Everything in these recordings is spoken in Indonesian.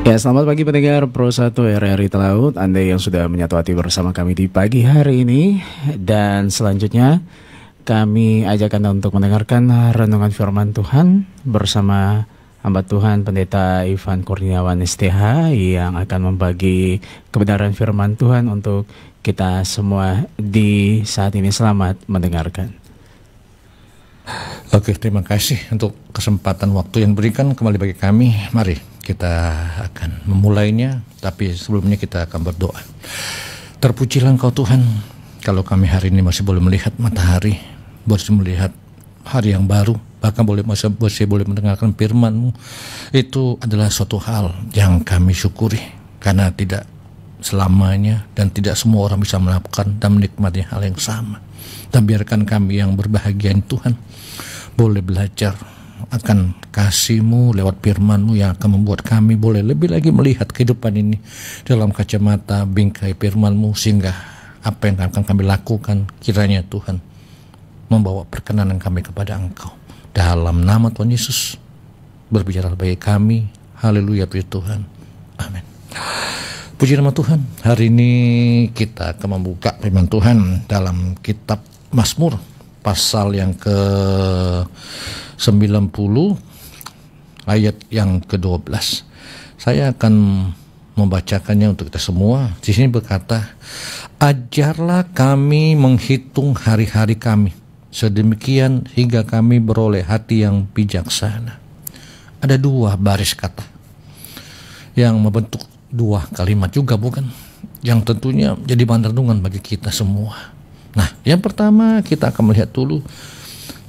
Ya, selamat pagi pendengar Pro 1 RRI Telaut, Anda yang sudah menyatu hati bersama kami di pagi hari ini. Dan selanjutnya kami ajak Anda untuk mendengarkan renungan firman Tuhan bersama hamba Tuhan Pendeta Ivan Kurniawan STH yang akan membagi kebenaran firman Tuhan untuk kita semua di saat ini. Selamat mendengarkan. Oke, terima kasih untuk kesempatan waktu yang diberikan kembali bagi kami. Mari kita akan memulainya, tapi sebelumnya kita akan berdoa. Terpujilah Engkau Tuhan, kalau kami hari ini masih boleh melihat matahari, masih melihat hari yang baru, bahkan masih boleh mendengarkan firman-Mu. Itu adalah suatu hal yang kami syukuri, karena tidak selamanya dan tidak semua orang bisa melakukan dan menikmati hal yang sama. Dan biarkan kami yang berbahagia Tuhan boleh belajar akan kasih-Mu lewat firman-Mu yang akan membuat kami boleh lebih lagi melihat kehidupan ini dalam kacamata bingkai firman-Mu, sehingga apa yang akan kami lakukan kiranya Tuhan membawa perkenanan kami kepada Engkau. Dalam nama Tuhan Yesus berbicara bagi kami. Haleluya Tuhan. Amin. Puji nama Tuhan. Hari ini kita akan membuka firman Tuhan dalam kitab Mazmur pasal yang ke-90 ayat yang ke-12. Saya akan membacakannya untuk kita semua. Di sini berkata, ajarlah kami menghitung hari-hari kami, sedemikian hingga kami beroleh hati yang bijaksana. Ada dua baris kata yang membentuk dua kalimat juga, bukan? Yang tentunya jadi bahan renungan bagi kita semua. Nah, yang pertama kita akan melihat dulu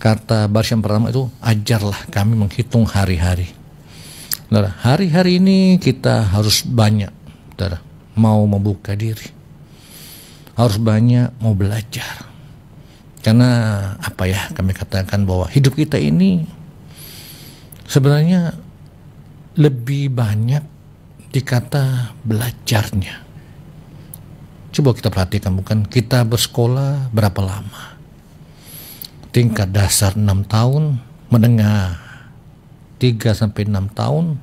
kata baris yang pertama itu, ajarlah kami menghitung hari-hari. Nah, hari-hari ini kita harus banyak, mau membuka diri, harus banyak mau belajar. Karena apa ya, kami katakan bahwa hidup kita ini sebenarnya lebih banyak dikata belajarnya. Coba kita perhatikan, bukan? Kita bersekolah berapa lama? Tingkat dasar 6 tahun, menengah 3-6 tahun,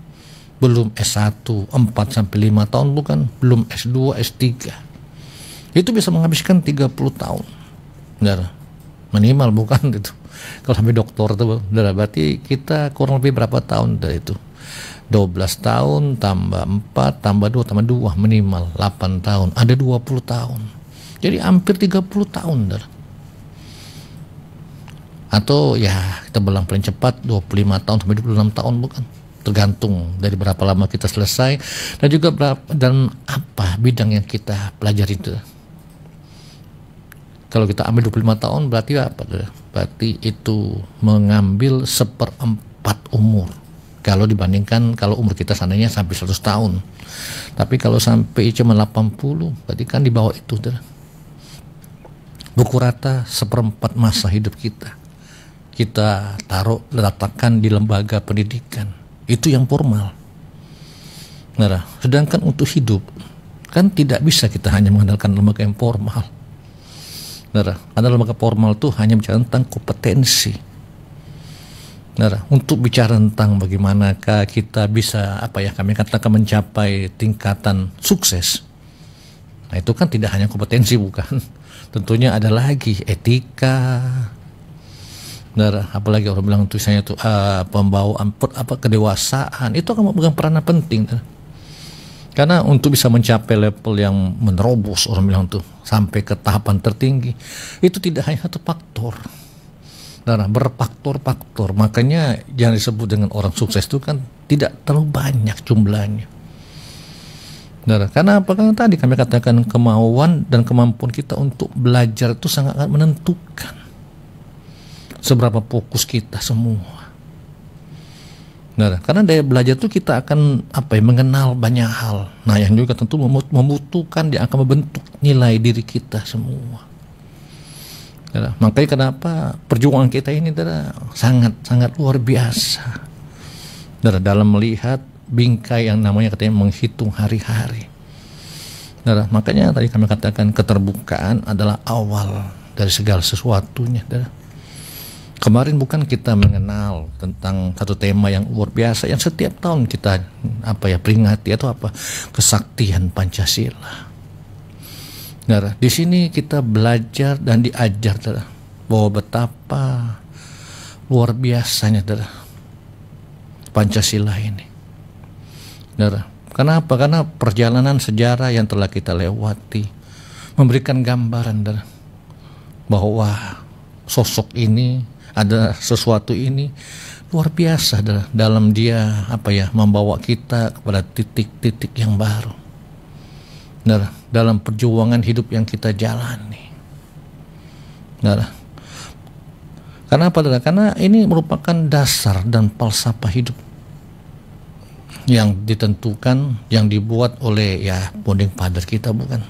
belum S1 4-5 tahun, bukan? Belum S2, S3. Itu bisa menghabiskan 30 tahun. Benar, minimal, bukan itu. Kalau sampai doktor itu, benar, berarti kita kurang lebih berapa tahun dari itu? 12 tahun tambah 4 tambah 2 tambah 2 minimal 8 tahun, ada 20 tahun. Jadi hampir 30 tahun. Atau ya kita bilang paling cepat 25 tahun sampai 26 tahun, bukan? Tergantung dari berapa lama kita selesai dan juga dan apa bidang yang kita pelajari itu. Kalau kita ambil 25 tahun berarti apa? Berarti itu mengambil 1/4 umur. Kalau dibandingkan kalau umur kita seandainya sampai 100 tahun. Tapi kalau sampai cuma 80, berarti kan di bawah itu. Buku rata 1/4 masa hidup kita. Kita letakkan di lembaga pendidikan. Itu yang formal. Nah, sedangkan untuk hidup, kan tidak bisa kita hanya mengandalkan lembaga yang formal. Nah, karena lembaga formal itu hanya bicara tentang kompetensi. Nah, untuk bicara tentang bagaimanakah kita bisa kami katakan mencapai tingkatan sukses. Nah, itu kan tidak hanya kompetensi, bukan? Tentunya ada lagi etika. Nah, apalagi orang bilang tulisannya itu pembawaan kedewasaan, itu akan memegang peranan penting. Karena untuk bisa mencapai level yang menerobos, orang bilang tuh sampai ke tahapan tertinggi, itu tidak hanya satu faktor. Nah, berfaktor-faktor. Makanya yang disebut dengan orang sukses itu kan tidak terlalu banyak jumlahnya. Nah, karena apa? Kan tadi kami katakan kemauan dan kemampuan kita untuk belajar itu sangat menentukan seberapa fokus kita semua. Nah, karena daya belajar itu kita akan mengenal banyak hal. Nah, yang juga tentu membutuhkan, dia akan membentuk nilai diri kita semua. Makanya kenapa perjuangan kita ini sangat luar biasa dalam melihat bingkai yang namanya katanya menghitung hari-hari. Makanya tadi kami katakan keterbukaan adalah awal dari segala sesuatunya. Kemarin bukan kita mengenal tentang satu tema yang luar biasa yang setiap tahun kita peringati, atau kesaktian Pancasila. Nah, di sini kita belajar dan diajar bahwa betapa luar biasanya Pancasila ini. Nah, kenapa? Karena perjalanan sejarah yang telah kita lewati memberikan gambaran bahwa sosok ini, ada sesuatu ini luar biasa dalam dia membawa kita kepada titik-titik yang baru dalam perjuangan hidup yang kita jalani. Karena karena ini merupakan dasar dan falsafah hidup yang ditentukan, yang dibuat oleh founding father kita, bukan,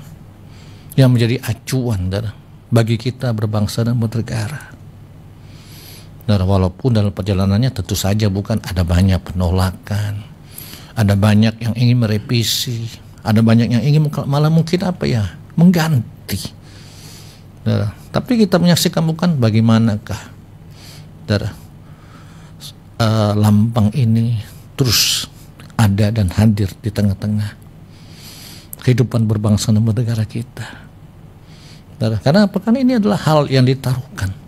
yang menjadi acuan bagi kita berbangsa dan bernegara. Walaupun dalam perjalanannya tentu saja bukan, ada banyak penolakan, ada banyak yang ingin merevisi, ada banyak yang ingin malah mungkin mengganti. Tapi kita menyaksikan bukan bagaimanakah lambang ini terus ada dan hadir di tengah-tengah kehidupan berbangsa dan bernegara kita. Karena Karena ini adalah hal yang ditaruhkan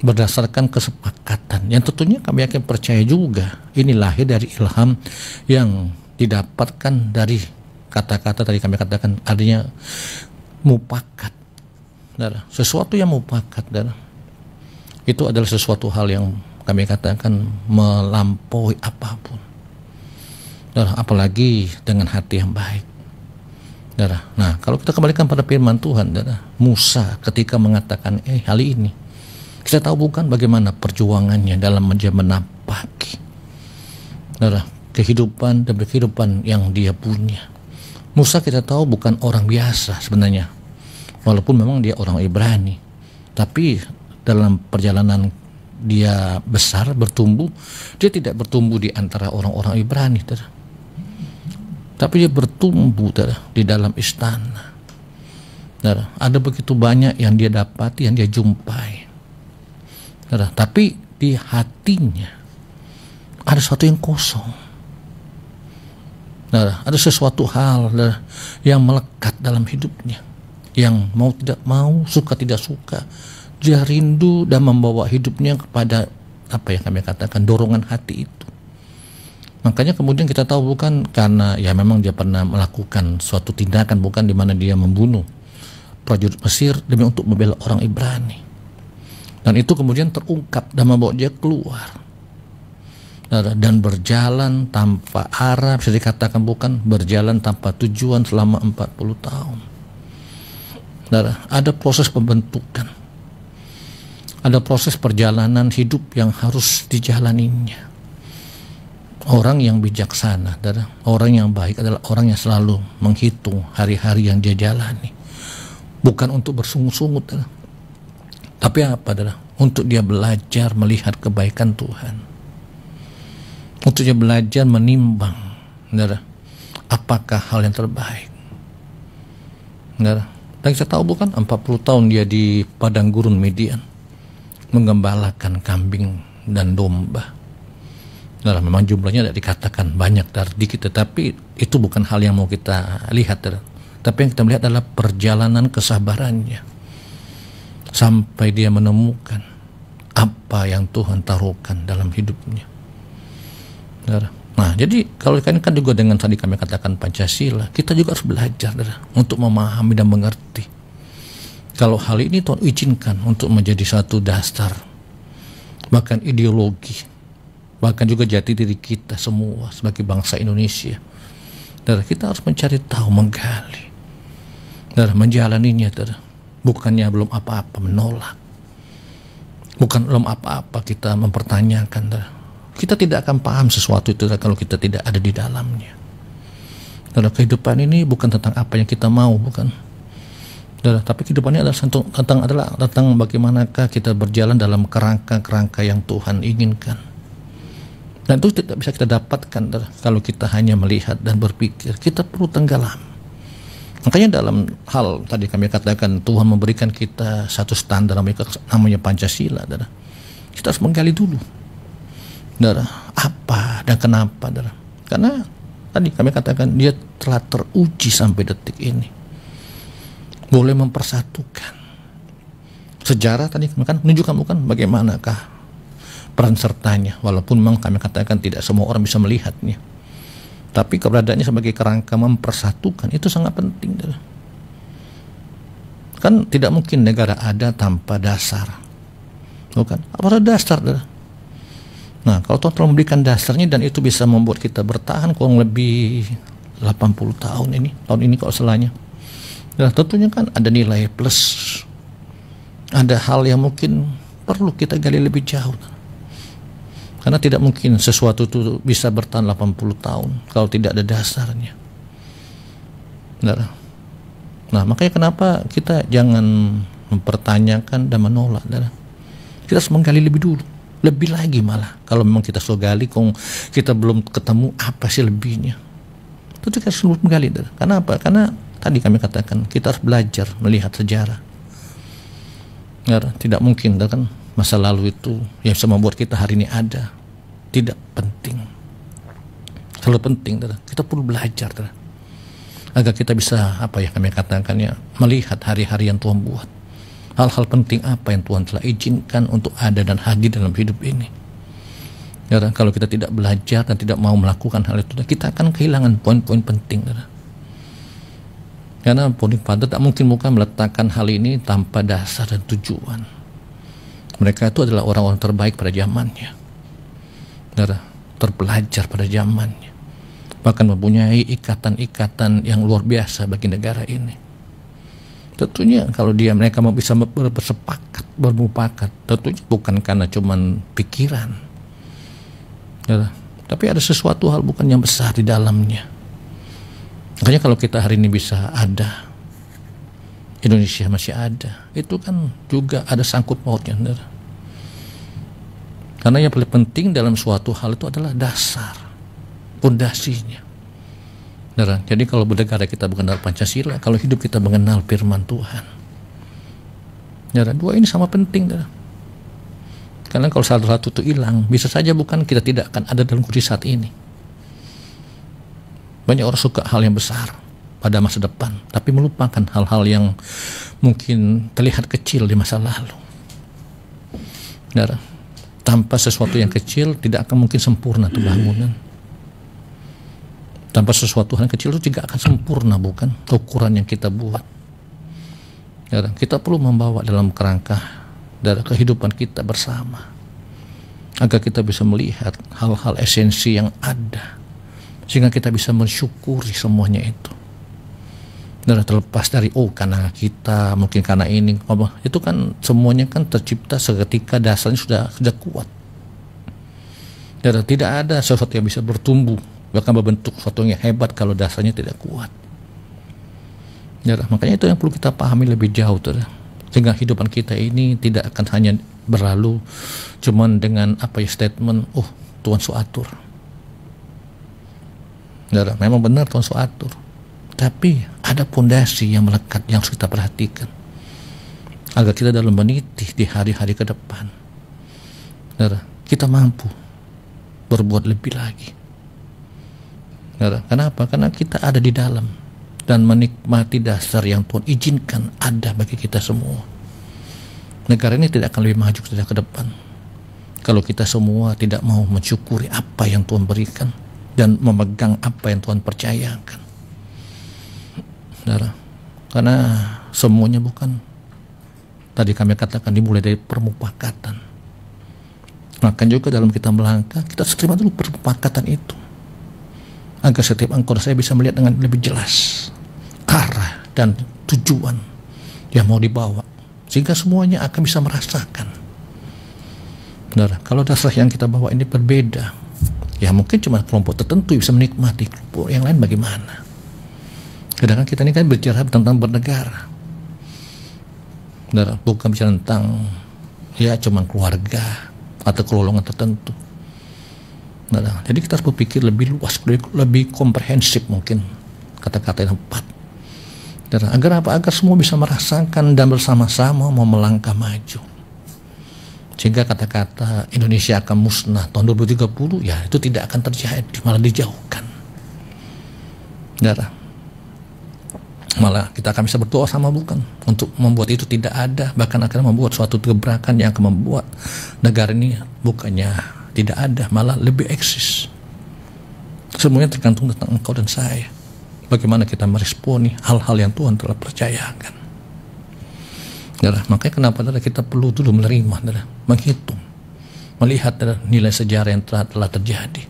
berdasarkan kesepakatan yang tentunya kami yakin percaya juga ini lahir dari ilham yang didapatkan dari kata-kata tadi kami katakan, artinya mufakat. Sesuatu yang mufakat itu adalah sesuatu hal yang kami katakan melampaui apapun. Apalagi dengan hati yang baik. Nah, kalau kita kembalikan pada firman Tuhan, Musa ketika mengatakan hal ini, kita tahu bukan bagaimana perjuangannya dalam menapaki kehidupan dan kehidupan yang dia punya. Musa kita tahu bukan orang biasa sebenarnya, walaupun memang dia orang Ibrani, tapi dalam perjalanan dia besar bertumbuh, dia tidak bertumbuh di antara orang-orang Ibrani, tapi dia bertumbuh di dalam istana. Ada begitu banyak yang dia dapati, yang dia jumpai. Tapi di hatinya ada sesuatu yang kosong. Ada sesuatu hal yang melekat dalam hidupnya, yang mau tidak mau, suka tidak suka, dia rindu dan membawa hidupnya kepada yang kami katakan dorongan hati itu. Makanya kemudian kita tahu bukan karena memang dia pernah melakukan suatu tindakan, bukan, di mana dia membunuh prajurit Mesir demi untuk membela orang Ibrani. Dan itu kemudian terungkap dan membawa dia keluar dan berjalan tanpa arah, bisa dikatakan bukan, berjalan tanpa tujuan selama 40 tahun. Ada proses pembentukan, ada proses perjalanan hidup yang harus dijalaninya. Orang yang bijaksana, orang yang baik adalah orang yang selalu menghitung hari-hari yang dia jalani, bukan untuk bersungut-sungut, tapi untuk dia belajar melihat kebaikan Tuhan, untuk dia belajar menimbang apakah hal yang terbaik. Dan kita tahu bukan, 40 tahun dia di padang gurun Midian menggembalakan kambing dan domba. Memang jumlahnya tidak dikatakan banyak dari kita, tapi itu bukan hal yang mau kita lihat. Tapi yang kita lihat adalah perjalanan kesabarannya sampai dia menemukan apa yang Tuhan taruhkan dalam hidupnya. Nah, jadi kalau kan juga dengan tadi kami katakan Pancasila, kita juga harus belajar untuk memahami dan mengerti. Kalau hal ini Tuhan izinkan untuk menjadi satu dasar, bahkan ideologi, bahkan juga jati diri kita semua sebagai bangsa Indonesia. Kita harus mencari tahu, menggali, menjalaninya. Bukannya belum apa-apa menolak, bukan belum apa-apa kita mempertanyakan. Kita tidak akan paham sesuatu itu kalau kita tidak ada di dalamnya. Kehidupan ini bukan tentang apa yang kita mau, bukan. Tapi kehidupannya adalah tentang bagaimanakah kita berjalan dalam kerangka-kerangka yang Tuhan inginkan. Dan itu tidak bisa kita dapatkan kalau kita hanya melihat dan berpikir. Kita perlu tenggelam. Makanya dalam hal tadi kami katakan Tuhan memberikan kita satu standar namanya Pancasila. Kita harus menggali dulu, saudara, apa dan kenapa, saudara. Karena tadi kami katakan dia telah teruji sampai detik ini, boleh mempersatukan. Sejarah tadi kan menunjukkan bukan bagaimanakah peran sertanya, walaupun memang kami katakan tidak semua orang bisa melihatnya, tapi keberadaannya sebagai kerangka mempersatukan itu sangat penting. Kan tidak mungkin negara ada tanpa dasar, bukan? Apa dasar? Nah, kalau Tuhan telah memberikan dasarnya dan itu bisa membuat kita bertahan kurang lebih 80 tahun ini kalau selanya, nah, tentunya kan ada nilai plus. Ada hal yang mungkin perlu kita gali lebih jauh. Karena tidak mungkin sesuatu itu bisa bertahan 80 tahun kalau tidak ada dasarnya. Nah, makanya kenapa kita jangan mempertanyakan dan menolak. Kita harus menggali lebih dulu. Lebih lagi malah. Kalau memang kita sudah gali, kita belum ketemu apa sih lebihnya. Itu kita harus menggali. Karena apa? Karena tadi kami katakan kita harus belajar melihat sejarah. Tidak mungkin kan masa lalu itu yang bisa membuat kita hari ini ada. Tidak penting. Selalu penting, kita perlu belajar agar kita bisa kami katakan melihat hari-hari yang Tuhan buat. Hal-hal penting apa yang Tuhan telah izinkan untuk ada dan hadir dalam hidup ini. Kalau kita tidak belajar dan tidak mau melakukan hal itu, kita akan kehilangan poin-poin penting. Karena Founding Father tak mungkin bukan meletakkan hal ini tanpa dasar dan tujuan. Mereka itu adalah orang-orang terbaik pada zamannya, terpelajar pada zamannya, bahkan mempunyai ikatan-ikatan yang luar biasa bagi negara ini. Tentunya kalau mereka mau bisa bermufakat, tentunya bukan karena cuman pikiran, tapi ada sesuatu hal bukan yang besar di dalamnya. Makanya kalau kita hari ini bisa ada, Indonesia masih ada, itu kan juga ada sangkut pautnya. Karena yang paling penting dalam suatu hal itu adalah dasar, pondasinya. Jadi kalau bernegara kita mengenal Pancasila, kalau hidup kita mengenal firman Tuhan. Dua ini sama penting. Karena kalau satu-satu itu hilang, bisa saja bukan kita tidak akan ada dalam kondisi saat ini. Banyak orang suka hal yang besar pada masa depan, tapi melupakan hal-hal yang mungkin terlihat kecil di masa lalu. Tanpa sesuatu yang kecil tidak akan mungkin sempurna itu bangunan. Tanpa sesuatu yang kecil itu tidak akan sempurna, bukan ukuran yang kita buat. Kita perlu membawa dalam kerangka dari kehidupan kita bersama, agar kita bisa melihat hal-hal esensi yang ada, sehingga kita bisa mensyukuri semuanya itu. Terlepas dari karena kita, mungkin karena ini, itu kan semuanya kan tercipta seketika dasarnya sudah kuat. Tidak ada sesuatu yang bisa bertumbuh bahkan berbentuk sesuatu yang hebat kalau dasarnya tidak kuat. Makanya itu yang perlu kita pahami lebih jauh, sehingga kehidupan kita ini tidak akan hanya berlalu cuman dengan statement Tuhan suatur. Memang benar Tuhan suatur, tapi ada pondasi yang melekat yang harus kita perhatikan agar kita dalam meniti di hari-hari ke depan, kita mampu berbuat lebih lagi. Kenapa? Karena kita ada di dalam dan menikmati dasar yang Tuhan izinkan ada bagi kita semua. Negara ini tidak akan lebih maju ke depan kalau kita semua tidak mau mensyukuri apa yang Tuhan berikan dan memegang apa yang Tuhan percayakan. Karena semuanya bukan, tadi kami katakan, dimulai dari permufakatan. Maka juga dalam kita melangkah, kita harus terima dulu permufakatan itu, agar setiap engkau dan saya bisa melihat dengan lebih jelas arah dan tujuan yang mau dibawa, sehingga semuanya akan bisa merasakan. Kalau dasar yang kita bawa ini berbeda, ya mungkin cuma kelompok tertentu bisa menikmati, kelompok yang lain bagaimana? Sedangkan kita ini kan bicara tentang bernegara, bukan bicara tentang cuma keluarga atau golongan tertentu. Jadi kita harus berpikir lebih luas, lebih komprehensif mungkin kata-kata yang tepat. Agar apa? Agar semua bisa merasakan dan bersama-sama mau melangkah maju. Sehingga kata-kata Indonesia akan musnah tahun 2030, ya itu tidak akan terjadi, malah dijauhkan. Saudara, malah kita akan bisa berdoa sama bukan untuk membuat itu tidak ada, bahkan akan membuat suatu gebrakan yang akan membuat negara ini bukannya tidak ada, malah lebih eksis. Semuanya tergantung tentang engkau dan saya, bagaimana kita meresponi hal-hal yang Tuhan telah percayakan. Saudara, makanya kenapa kita perlu dulu menerima, menghitung, melihat nilai sejarah yang telah terjadi,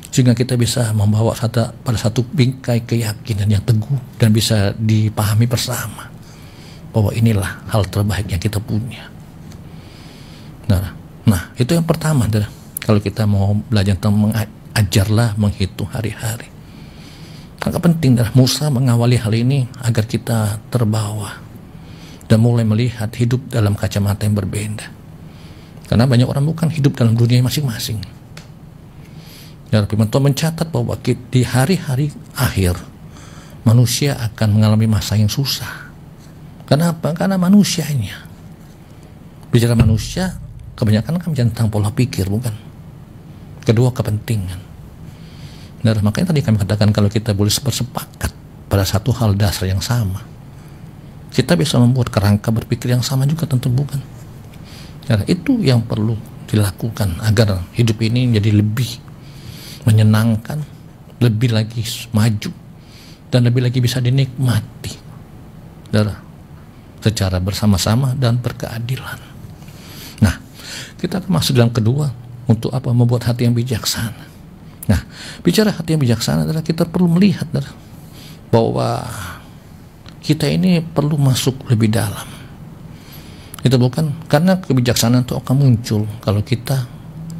sehingga kita bisa membawa pada satu bingkai keyakinan yang teguh dan bisa dipahami bersama bahwa inilah hal terbaik yang kita punya. Nah, itu yang pertama, kalau kita mau belajar tentang ajarlah menghitung hari-hari. Maka penting Musa mengawali hal ini agar kita terbawa dan mulai melihat hidup dalam kacamata yang berbeda. Karena banyak orang bukan hidup dalam dunia masing-masing. Dan firman Tuhan mencatat bahwa di hari-hari akhir manusia akan mengalami masa yang susah. Kenapa? Karena manusianya. Bicara manusia, kebanyakan kan tentang pola pikir, bukan? Kedua, kepentingan. Dan makanya tadi kami katakan kalau kita boleh bersepakat pada satu hal dasar yang sama, kita bisa membuat kerangka berpikir yang sama juga, tentu bukan? Nah, itu yang perlu dilakukan agar hidup ini menjadi lebih menyenangkan, lebih lagi maju, dan lebih lagi bisa dinikmati secara bersama-sama dan berkeadilan. Nah, kita masuk dalam kedua, untuk apa? Membuat hati yang bijaksana. Nah, bicara hati yang bijaksana adalah kita perlu melihat bahwa kita ini perlu masuk lebih dalam. Itu bukan karena kebijaksanaan itu akan muncul kalau kita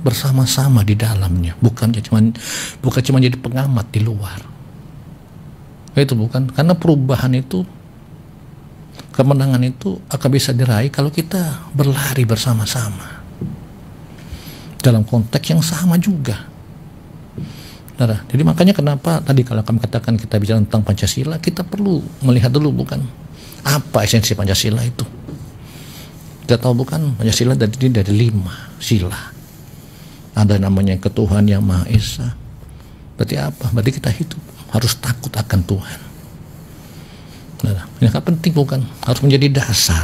bersama-sama di dalamnya, bukan cuma jadi pengamat di luar. Itu bukan, karena perubahan itu, kemenangan itu akan bisa diraih kalau kita berlari bersama-sama dalam konteks yang sama juga. Jadi makanya kenapa tadi kalau kami katakan kita bicara tentang Pancasila, kita perlu melihat dulu bukan apa esensi Pancasila itu. Kita tahu bukan Pancasila dari 5 sila. Ada namanya ketuhanan yang Maha Esa. Berarti apa? Berarti kita hidup harus takut akan Tuhan. Ini kan penting bukan? Harus menjadi dasar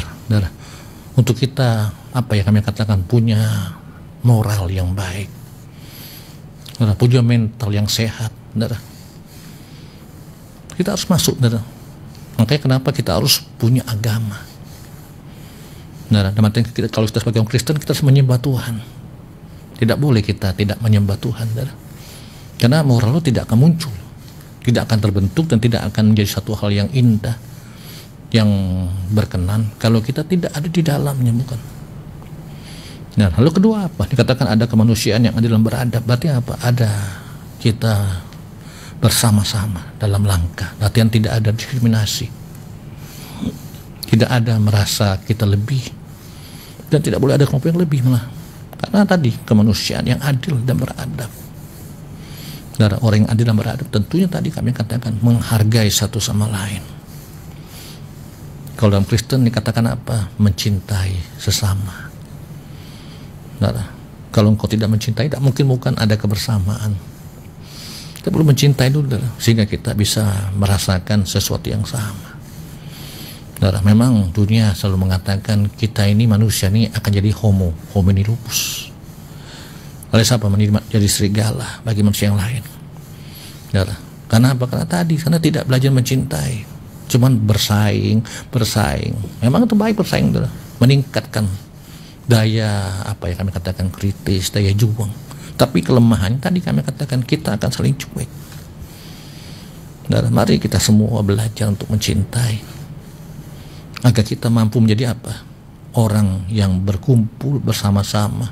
untuk kita apa ya kami katakan punya moral yang baik. Punya mental yang sehat, kita harus masuk, makanya kenapa kita harus punya agama, kalau kita sebagai orang Kristen kita harus menyembah Tuhan, tidak boleh kita tidak menyembah Tuhan, karena moral itu tidak akan muncul, tidak akan terbentuk dan tidak akan menjadi satu hal yang indah, yang berkenan kalau kita tidak ada di dalamnya, bukan? Nah, lalu kedua apa? Dikatakan ada kemanusiaan yang adil dan beradab. Berarti apa? Ada kita bersama-sama dalam langkah. Latihan tidak ada diskriminasi. Tidak ada merasa kita lebih. Dan tidak boleh ada kelompok yang lebih malah. Karena tadi kemanusiaan yang adil dan beradab. Orang yang adil dan beradab tentunya tadi kami katakan menghargai satu sama lain. Kalau dalam Kristen dikatakan apa? Mencintai sesama. Kalau engkau tidak mencintai, tidak mungkin bukan ada kebersamaan. Kita perlu mencintai dulu, sehingga kita bisa merasakan sesuatu yang sama. Memang dunia selalu mengatakan kita ini manusia ini akan jadi homo homini lupus. Oleh siapa? Menjadi serigala bagi manusia yang lain. Karena apa? Karena tidak belajar mencintai, cuman bersaing. Memang itu baik bersaing, meningkatkan daya apa ya kami katakan kritis, daya juang. Tapi kelemahannya tadi kami katakan kita akan saling cuek. Mari kita semua belajar untuk mencintai agar kita mampu menjadi apa? Orang yang berkumpul bersama-sama,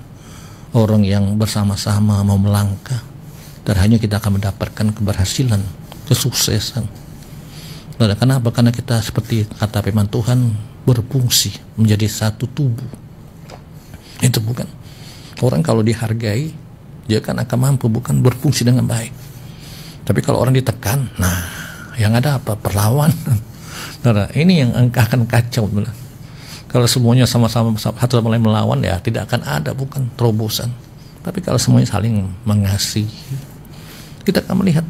orang yang bersama-sama mau melangkah, dan hanya kita akan mendapatkan keberhasilan, kesuksesan. Kenapa? Karena kita seperti kata firman Tuhan berfungsi menjadi satu tubuh. Itu bukan. Orang kalau dihargai, dia kan akan mampu bukan berfungsi dengan baik. Tapi kalau orang ditekan, yang ada apa? Perlawanan. Ini yang akan kacau. Kalau semuanya sama-sama satu sama lain melawan, ya tidak akan ada bukan terobosan. Tapi kalau semuanya saling mengasihi, kita akan melihat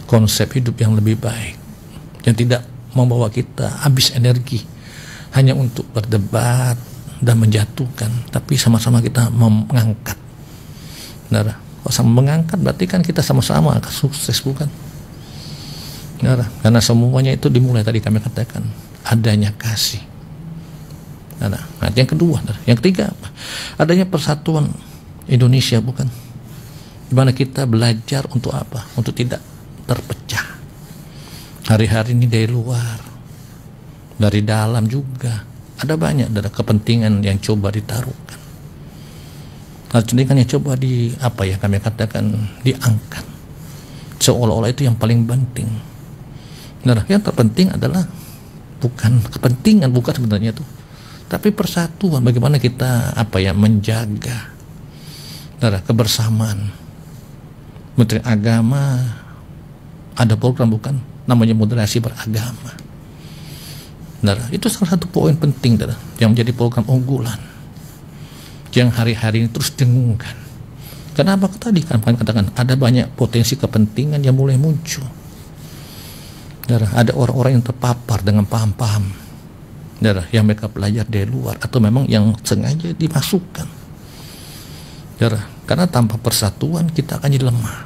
konsep hidup yang lebih baik, yang tidak membawa kita habis energi hanya untuk berdebat dan menjatuhkan, tapi sama-sama kita mengangkat. Nah, kalau sama mengangkat berarti kan kita sama-sama akan sukses, bukan? Nah, karena semuanya itu dimulai tadi kami katakan adanya kasih. Nah, yang kedua, yang ketiga apa? Adanya persatuan Indonesia, bukan? Dimana kita belajar untuk apa? Untuk tidak terpecah. Hari-hari ini dari luar, dari dalam juga ada banyak kepentingan yang coba ditaruhkan. Kepentingan yang coba kami katakan diangkat, seolah-olah itu yang paling penting. Nah, yang terpenting adalah bukan kepentingan, bukan sebenarnya itu, tapi persatuan. Bagaimana kita menjaga kebersamaan. Menteri Agama ada program, bukan, namanya moderasi beragama. Nah, itu salah satu poin penting yang menjadi program unggulan yang hari-hari ini terus dengungkan. Kenapa tadi kan katakan ada banyak potensi kepentingan yang mulai muncul. Ada orang-orang yang terpapar dengan paham-paham yang mereka belajar dari luar atau memang yang sengaja dimasukkan. Karena tanpa persatuan kita akan jadi lemah.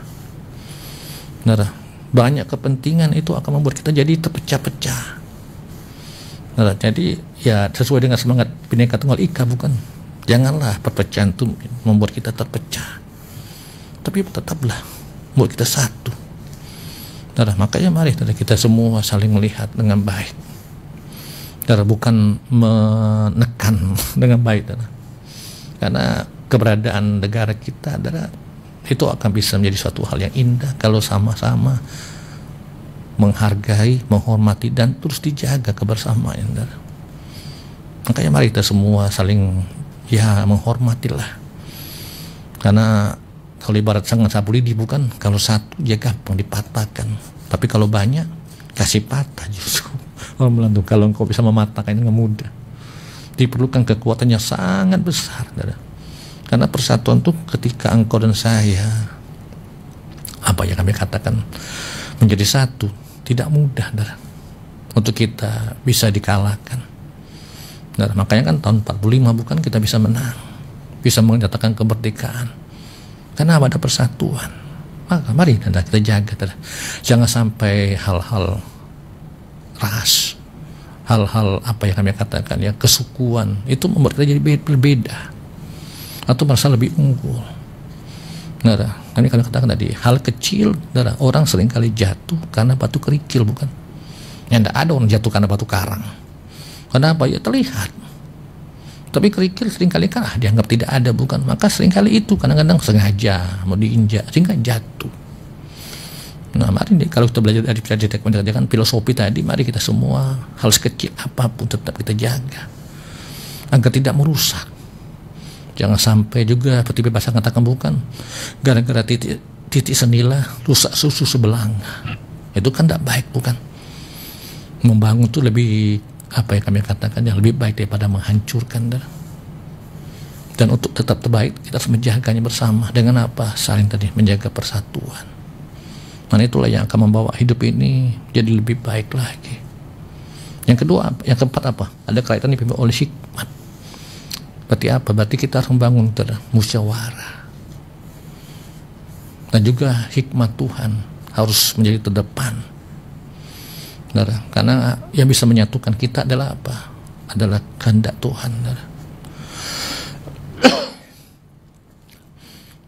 Banyak kepentingan itu akan membuat kita jadi terpecah-pecah. Jadi ya sesuai dengan semangat Bhinneka Tunggal Ika, bukan? Janganlah perpecahan itu membuat kita terpecah, tapi tetaplah membuat kita satu. Makanya mari kita semua saling melihat dengan baik, bukan menekan dengan baik, karena keberadaan negara kita itu akan bisa menjadi suatu hal yang indah kalau sama-sama menghargai, menghormati, dan terus dijaga kebersamaan. Makanya mari kita semua saling menghormatilah, karena kalau ibarat sangat sapu lidi, bukan, kalau satu dia gampang dipatahkan, tapi kalau banyak kasih patah justru. Kalau engkau bisa mematahkan dengan mudah, diperlukan kekuatan yang sangat besar. Karena persatuan itu ketika engkau dan saya kami katakan menjadi satu, tidak mudah untuk kita bisa dikalahkan. Makanya kan tahun 45 bukan kita bisa menang, bisa menyatakan kemerdekaan karena ada persatuan. Maka mari kita jaga, jangan sampai hal-hal ras, hal-hal kami katakan kesukuan itu membuat kita jadi berbeda atau merasa lebih unggul. Kami katakan tadi hal kecil, orang seringkali jatuh karena batu kerikil, bukan? Tidak ada orang jatuh karena batu karang. Kenapa? Ya terlihat. Tapi kerikil seringkali kan dianggap tidak ada, bukan? Maka seringkali itu kadang-kadang sengaja mau diinjak sehingga jatuh. Mari kalau kita belajar dari teknik filosofi tadi, mari kita semua hal sekecil apapun tetap kita jaga agar tidak merusak. Jangan sampai juga seperti bebas katakan, bukan, gara-gara titik senila rusak susu sebelanga. Itu kan tidak baik, bukan? Membangun itu lebih kami katakan yang lebih baik daripada menghancurkan. Dan untuk tetap terbaik kita harus menjaganya bersama dengan saling menjaga persatuan. Nah, itulah yang akan membawa hidup ini jadi lebih baik lagi. Yang kedua, yang keempat ada kaitan dipimpin oleh hikmat. Berarti berarti kita harus membangun musyawarah, dan juga hikmat Tuhan harus menjadi terdepan. Karena yang bisa menyatukan kita adalah adalah kehendak Tuhan.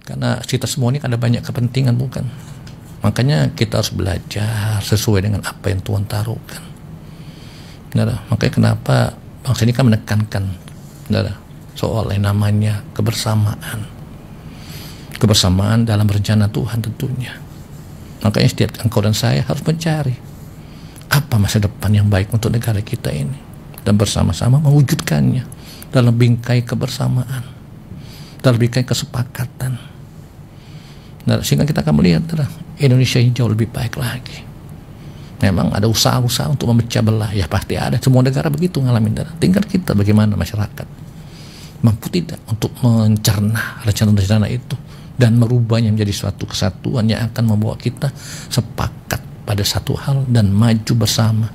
Karena kita semua ini ada banyak kepentingan, bukan? Makanya kita harus belajar sesuai dengan apa yang Tuhan taruhkan. Makanya kenapa bangsa ini kan menekankan soal yang namanya kebersamaan dalam rencana Tuhan tentunya. Makanya setiap engkau dan saya harus mencari apa masa depan yang baik untuk negara kita ini, dan bersama-sama mewujudkannya dalam bingkai kebersamaan, dalam bingkai kesepakatan. Sehingga kita akan melihat Indonesia yang jauh lebih baik lagi. Memang ada usaha-usaha untuk memecah belah, ya pasti ada. Semua negara begitu ngalamin, saudara. Tinggal kita bagaimana masyarakat mampu tidak untuk mencerna rencana-rencana itu dan merubahnya menjadi suatu kesatuan yang akan membawa kita sepakat pada satu hal dan maju bersama.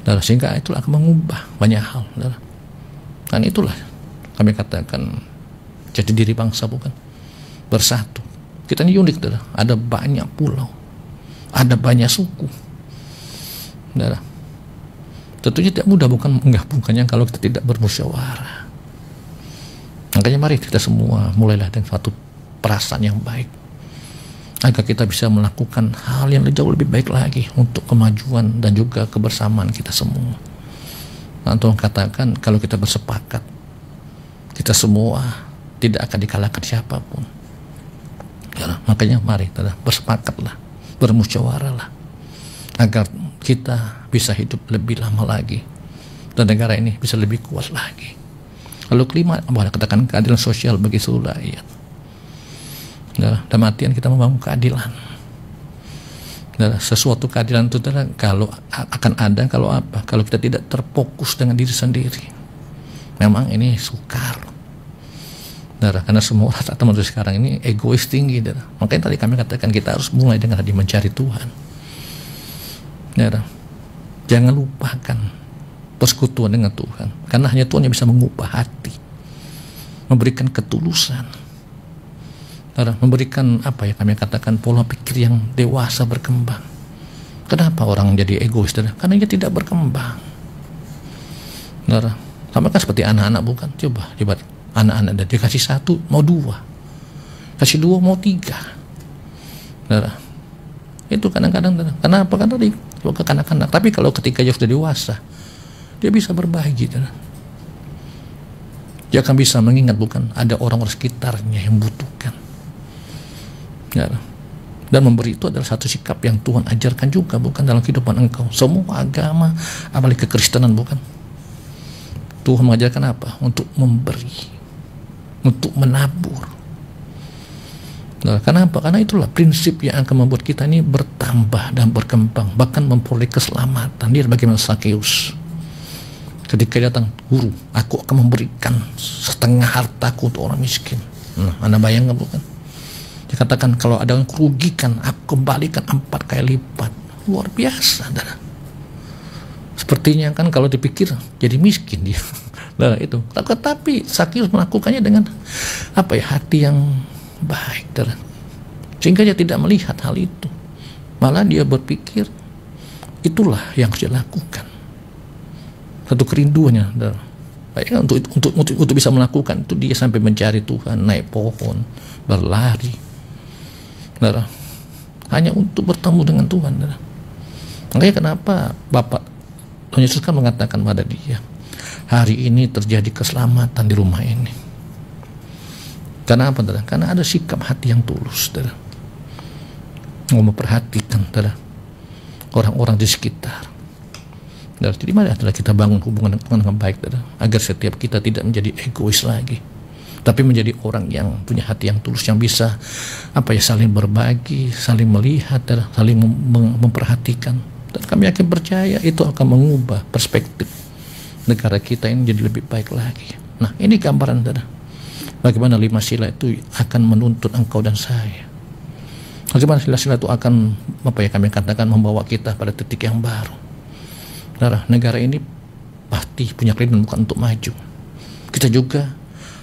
Saudara, sehingga itulah akan mengubah banyak hal, saudara. Dan itulah kami katakan jati diri bangsa, bukan? Bersatu. Kita ini unik, saudara. Ada banyak pulau, ada banyak suku. Saudara, tentunya tidak mudah bukan menggabungkannya kalau kita tidak bermusyawarah. Makanya mari kita semua mulailah dengan suatu perasaan yang baik agar kita bisa melakukan hal yang jauh lebih baik lagi untuk kemajuan dan juga kebersamaan kita semua. Nah, Tuhan katakan kalau kita bersepakat, kita semua tidak akan dikalahkan siapapun. Ya, makanya mari kita bersepakatlah, bermusyawarahlah agar kita bisa hidup lebih lama lagi dan negara ini bisa lebih kuat lagi. Lalu kelima, boleh katakan keadilan sosial bagi seluruh rakyat. Dalam artian kita membangun keadilan. Sesuatu keadilan itu kalau akan ada kalau apa? Kalau kita tidak terfokus dengan diri sendiri. Memang ini sukar. Karena semua rata-rata manusia sekarang ini egois tinggi. Makanya tadi kami katakan kita harus mulai dengan tadi mencari Tuhan. Jangan lupakan persekutuan dengan Tuhan, karena hanya Tuhan yang bisa mengubah hati, memberikan ketulusan, memberikan apa ya kami katakan pola pikir yang dewasa berkembang. Kenapa orang jadi egois? Karena dia tidak berkembang. Sama kan seperti anak-anak, bukan? Coba anak-anak dikasih satu mau dua, kasih dua mau tiga. Itu kadang-kadang kenapa? Kan tadi ke kanak-kanak. Tapi kalau ketika dia sudah dewasa, dia bisa berbagi. Dia akan bisa mengingat, bukan, ada orang-orang sekitarnya yang membutuhkan. Dan memberi itu adalah satu sikap yang Tuhan ajarkan juga, bukan, dalam kehidupan engkau. Semua agama, apalagi kekristenan, bukan, Tuhan mengajarkan apa? Untuk memberi, untuk menabur. Kenapa? Karena itulah prinsip yang akan membuat kita ini bertambah dan berkembang, bahkan memperoleh keselamatan. Dia bagaimana Sakeus ketika datang, guru, aku akan memberikan setengah hartaku untuk orang miskin. Anda bayangkan, bukan? Dia katakan kalau ada yang kerugikan, aku kembalikan 4 kali lipat. Luar biasa, saudara. Sepertinya kan kalau dipikir jadi miskin dia. Itu. Tapi Sakeus melakukannya dengan apa ya, hati yang baik, sehingga dia tidak melihat hal itu, malah dia berpikir itulah yang harus dilakukan. Satu kerinduannya, untuk bisa melakukan itu dia sampai mencari Tuhan, naik pohon, berlari, hanya untuk bertemu dengan Tuhan. Makanya kenapa Bapak Tuhan Yesus kan mengatakan pada dia, hari ini terjadi keselamatan di rumah ini. Karena apa? Karena ada sikap hati yang tulus, mau memperhatikan orang-orang di sekitar. Jadi mari adalah kita bangun hubungan dengan baik, agar setiap kita tidak menjadi egois lagi, tapi menjadi orang yang punya hati yang tulus, yang bisa apa ya, saling berbagi, saling melihat, saling memperhatikan. Dan kami yakin percaya itu akan mengubah perspektif negara kita ini jadi lebih baik lagi. Nah, ini gambaran, bagaimana 5 sila itu akan menuntut engkau dan saya. Bagaimana sila-sila itu akan apa ya kami katakan membawa kita pada titik yang baru. Negara ini pasti punya keinginan bukan untuk maju. Kita juga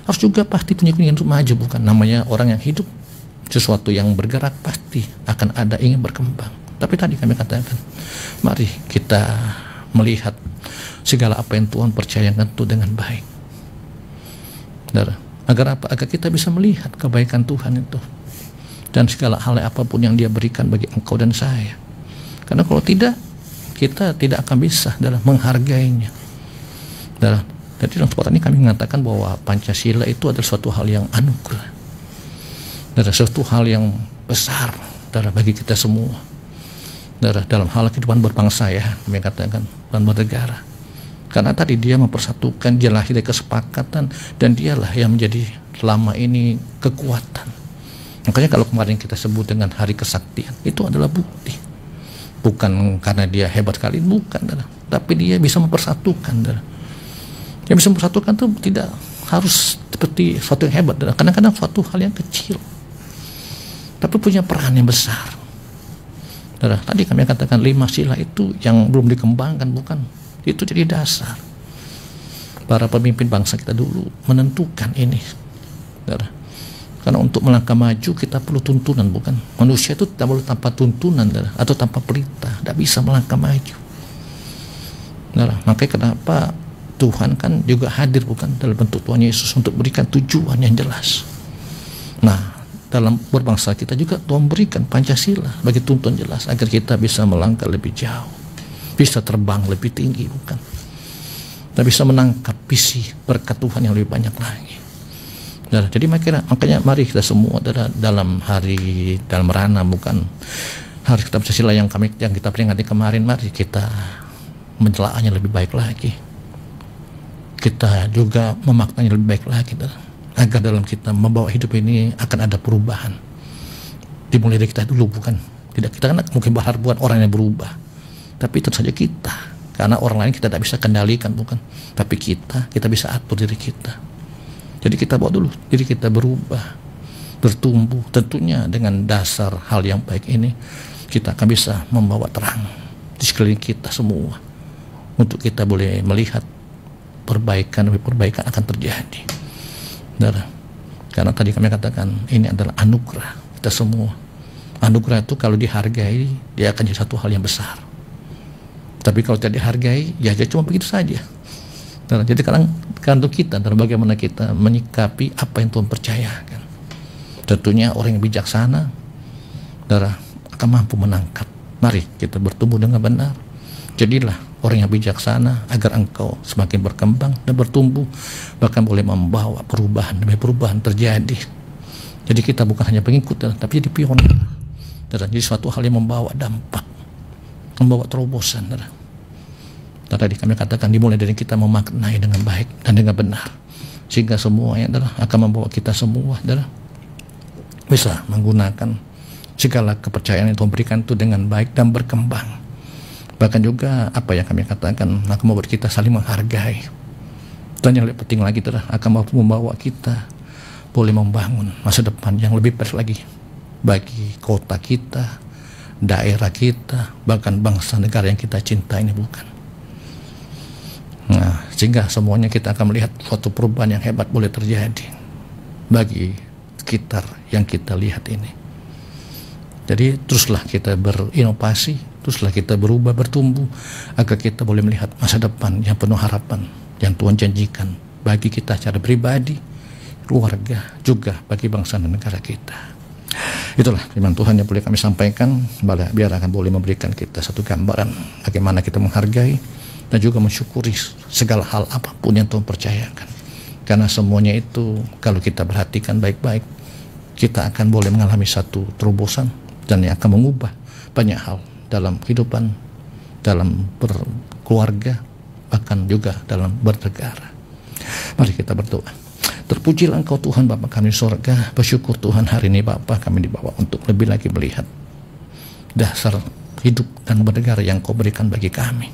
harus pasti punya keinginan untuk maju, bukan. Namanya orang yang hidup, sesuatu yang bergerak pasti akan ada ingin berkembang. Tapi tadi kami katakan, mari kita melihat segala apa yang Tuhan percayakan itu dengan baik. Agar apa? Agar kita bisa melihat kebaikan Tuhan itu dan segala hal apapun yang Dia berikan bagi engkau dan saya. Karena kalau tidak, kita tidak akan bisa dalam menghargainya. Jadi dalam kesempatan ini kami mengatakan bahwa Pancasila itu adalah suatu hal yang anugerah, suatu hal yang besar bagi kita semua. Dalam hal kehidupan berbangsa, ya, kami katakan, dan bernegara. Karena tadi dia mempersatukan, dia lahir dari kesepakatan, dan dialah yang menjadi selama ini kekuatan. Makanya kalau kemarin kita sebut dengan hari kesaktian, itu adalah bukti Bukan karena dia hebat sekali, bukan, saudara. Tapi dia bisa mempersatukan, saudara. Dia bisa mempersatukan itu tidak harus seperti suatu yang hebat, saudara. Kadang-kadang suatu hal yang kecil, tapi punya peran yang besar. Saudara, tadi kami katakan 5 sila itu yang belum dikembangkan, bukan? Itu jadi dasar. Para pemimpin bangsa kita dulu menentukan ini, saudara. Karena untuk melangkah maju kita perlu tuntunan, bukan? Manusia itu tidak boleh tanpa tuntunan, saudara, atau tanpa perintah, tidak bisa melangkah maju, saudara. Makanya kenapa Tuhan kan juga hadir, bukan, dalam bentuk Tuhan Yesus untuk berikan tujuan yang jelas. Nah, dalam berbangsa kita juga Tuhan berikan Pancasila bagi tuntunan jelas agar kita bisa melangkah lebih jauh, bisa terbang lebih tinggi, bukan? Kita bisa menangkap visi berkat Tuhan yang lebih banyak lagi. Nah, jadi makanya mari kita semua dalam hari dalam Merana, bukan hari kita Pancasila yang kita peringati kemarin, mari kita menelaahnya lebih baik lagi. Kita juga memaknanya lebih baik lagi, agar dalam kita membawa hidup ini akan ada perubahan. Dimulai dari kita dulu, bukan? Tidak, kita kan mungkin berharap buat orang yang berubah, tapi tentu saja kita, karena orang lain kita tidak bisa kendalikan, bukan? Tapi kita bisa atur diri kita. Jadi kita bawa dulu diri kita berubah, bertumbuh. Tentunya dengan dasar hal yang baik ini kita akan bisa membawa terang di sekeliling kita semua, untuk kita boleh melihat perbaikan demi perbaikan akan terjadi. Saudara, karena tadi kami katakan ini adalah anugerah kita semua. Anugerah itu kalau dihargai dia akan jadi satu hal yang besar. Tapi kalau tidak dihargai, ya cuma begitu saja. Saudara, jadi tergantung kita dalam bagaimana kita menyikapi apa yang Tuhan percayakan. Tentunya orang yang bijaksana, saudara, akan mampu menangkap. Mari kita bertumbuh dengan benar. Jadilah orang yang bijaksana agar engkau semakin berkembang dan bertumbuh, bahkan boleh membawa perubahan demi perubahan terjadi. Jadi kita bukan hanya pengikut, tapi jadi pionir. Jadi suatu hal yang membawa dampak, membawa terobosan. Tadi kami katakan dimulai dari kita memaknai dengan baik dan dengan benar, sehingga semuanya akan membawa kita semua bisa menggunakan segala kepercayaan yang Tuhan berikan itu dengan baik dan berkembang. Bahkan juga apa yang kami katakan akan membuat kita saling menghargai. Dan yang lebih penting lagi akan mampu membawa kita boleh membangun masa depan yang lebih baik lagi bagi kota kita, daerah kita, bahkan bangsa negara yang kita cinta ini, bukan? Nah, sehingga semuanya kita akan melihat suatu perubahan yang hebat boleh terjadi bagi sekitar yang kita lihat ini. Jadi teruslah kita berinovasi, teruslah kita berubah, bertumbuh, agar kita boleh melihat masa depan yang penuh harapan yang Tuhan janjikan bagi kita secara pribadi, keluarga, juga bagi bangsa dan negara kita. Itulah firman Tuhan yang boleh kami sampaikan, biar akan boleh memberikan kita satu gambaran bagaimana kita menghargai dan juga mensyukuri segala hal apapun yang Tuhan percayakan. Karena semuanya itu kalau kita perhatikan baik-baik, kita akan boleh mengalami satu terobosan dan yang akan mengubah banyak hal dalam kehidupan, dalam berkeluarga, bahkan juga dalam bernegara. Mari kita berdoa. Terpujilah Engkau Tuhan Bapa kami di sorga. Bersyukur Tuhan hari ini Bapa kami dibawa untuk lebih lagi melihat dasar hidup dan bernegara yang Kau berikan bagi kami.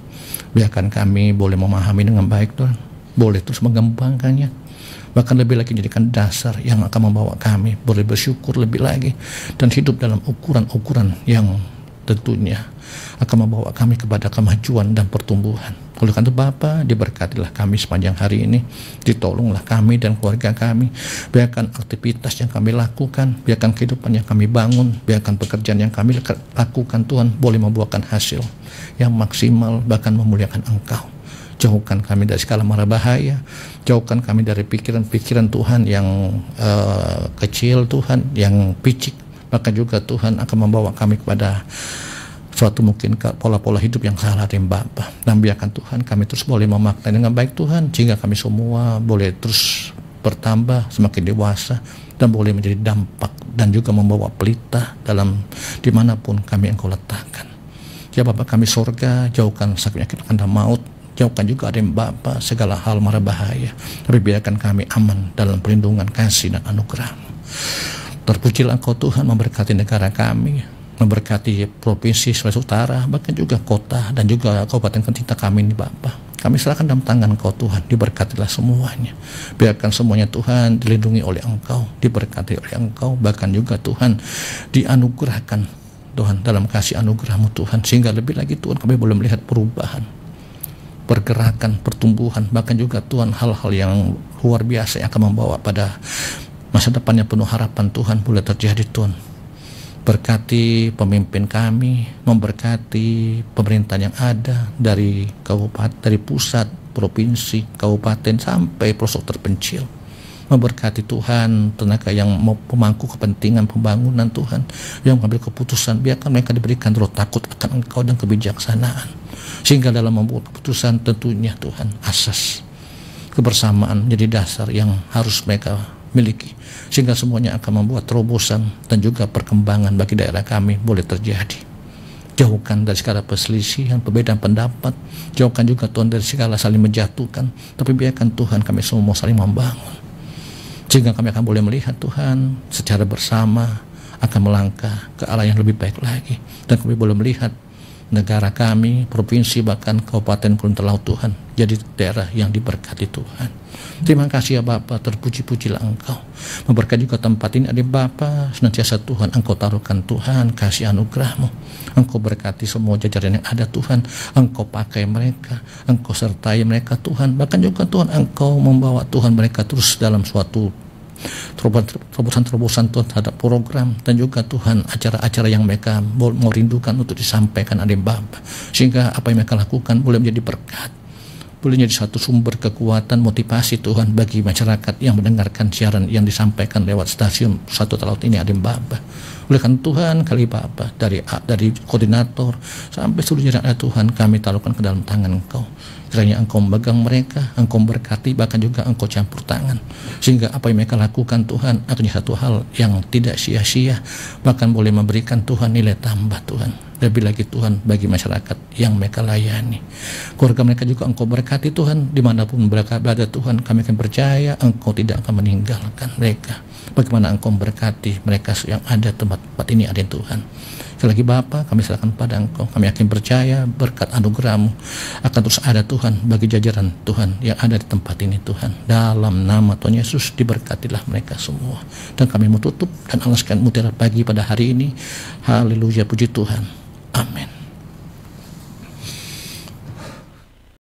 Biarkan kami boleh memahami dengan baik Tuhan, boleh terus mengembangkannya, bahkan lebih lagi jadikan dasar yang akan membawa kami boleh bersyukur lebih lagi dan hidup dalam ukuran-ukuran yang tentunya akan membawa kami kepada kemajuan dan pertumbuhan. Oleh karena itu Bapa, diberkatilah kami sepanjang hari ini, ditolonglah kami dan keluarga kami, biarkan aktivitas yang kami lakukan, biarkan kehidupan yang kami bangun, biarkan pekerjaan yang kami lakukan Tuhan boleh membuahkan hasil yang maksimal, bahkan memuliakan Engkau. Jauhkan kami dari segala mara bahaya, jauhkan kami dari pikiran-pikiran Tuhan yang kecil Tuhan, yang picik, bahkan juga Tuhan akan membawa kami kepada suatu mungkin pola-pola hidup yang salah dari Bapa. Dan biarkan Tuhan kami terus boleh memaknai dengan baik Tuhan, sehingga kami semua boleh terus bertambah semakin dewasa dan boleh menjadi dampak dan juga membawa pelita dalam dimanapun kami Engkau letakkan. Ya Bapa kami sorga, jauhkan sakit penyakit anda maut, jauhkan juga dari Bapa segala hal mara bahaya, tapi biarkan kami aman dalam perlindungan kasih dan anugerah-Mu. Terpujilah Engkau Tuhan memberkati negara kami, memberkati provinsi Sulawesi Utara, bahkan juga kota dan juga kabupaten tercinta kami ini Bapa. Kami serahkan dalam tangan Engkau Tuhan, diberkatilah semuanya. Biarkan semuanya Tuhan dilindungi oleh Engkau, diberkati oleh Engkau, bahkan juga Tuhan dianugerahkan Tuhan dalam kasih anugerah-Mu Tuhan, sehingga lebih lagi Tuhan kami boleh melihat perubahan, pergerakan, pertumbuhan, bahkan juga Tuhan hal-hal yang luar biasa yang akan membawa pada masa depan yang penuh harapan Tuhan boleh terjadi Tuhan. Berkati pemimpin kami, memberkati pemerintahan yang ada dari kabupaten, dari pusat, provinsi, kabupaten sampai pelosok terpencil. Memberkati Tuhan tenaga yang mau pemangku kepentingan pembangunan Tuhan, yang mengambil keputusan, biarkan mereka diberikan roh takut akan Engkau dan kebijaksanaan, sehingga dalam membuat keputusan tentunya Tuhan asas kebersamaan menjadi dasar yang harus mereka miliki, sehingga semuanya akan membuat terobosan dan juga perkembangan bagi daerah kami boleh terjadi. Jauhkan dari segala perselisihan, perbedaan pendapat, jauhkan juga Tuhan dari segala saling menjatuhkan, tapi biarkan Tuhan kami semua saling membangun, sehingga kami akan boleh melihat Tuhan secara bersama akan melangkah ke arah yang lebih baik lagi, dan kami boleh melihat negara kami, provinsi, bahkan kabupaten Gunung Laut Tuhan jadi daerah yang diberkati Tuhan. Terima kasih ya Bapa, terpuji-pujilah Engkau. Memberkati juga tempat ini adik Bapa, senantiasa Tuhan Engkau taruhkan Tuhan kasih anugerah-Mu. Engkau berkati semua jajaran yang ada Tuhan, Engkau pakai mereka, Engkau sertai mereka Tuhan, bahkan juga Tuhan Engkau membawa Tuhan mereka terus dalam suatu terobosan-terobosan Tuhan terhadap program, dan juga Tuhan acara-acara yang mereka mau rindukan untuk disampaikan adik Bapa, sehingga apa yang mereka lakukan boleh menjadi berkat, boleh menjadi satu sumber kekuatan motivasi Tuhan bagi masyarakat yang mendengarkan siaran yang disampaikan lewat stasiun Satu Laut ini adik Bapa. Oleh karena Tuhan kali Bapa, dari koordinator sampai seluruh jajaran Tuhan kami taruhkan ke dalam tangan Engkau. Kiranya Engkau memegang mereka, Engkau berkati, bahkan juga Engkau campur tangan, sehingga apa yang mereka lakukan Tuhan akan jadi satu hal yang tidak sia-sia, bahkan boleh memberikan Tuhan nilai tambah Tuhan, lebih lagi Tuhan bagi masyarakat yang mereka layani. Keluarga mereka juga Engkau berkati Tuhan, dimanapun mereka berada Tuhan, kami akan percaya Engkau tidak akan meninggalkan mereka. Bagaimana Engkau memberkati mereka yang ada tempat ini ada Tuhan. Sekali lagi Bapa, kami serahkan pada Engkau. Kami yakin percaya berkat anugerah-Mu akan terus ada Tuhan bagi jajaran Tuhan yang ada di tempat ini Tuhan. Dalam nama Tuhan Yesus diberkatilah mereka semua. Dan kami mau tutup dan alaskan mutiara pagi pada hari ini. Haleluya, puji Tuhan. Amin.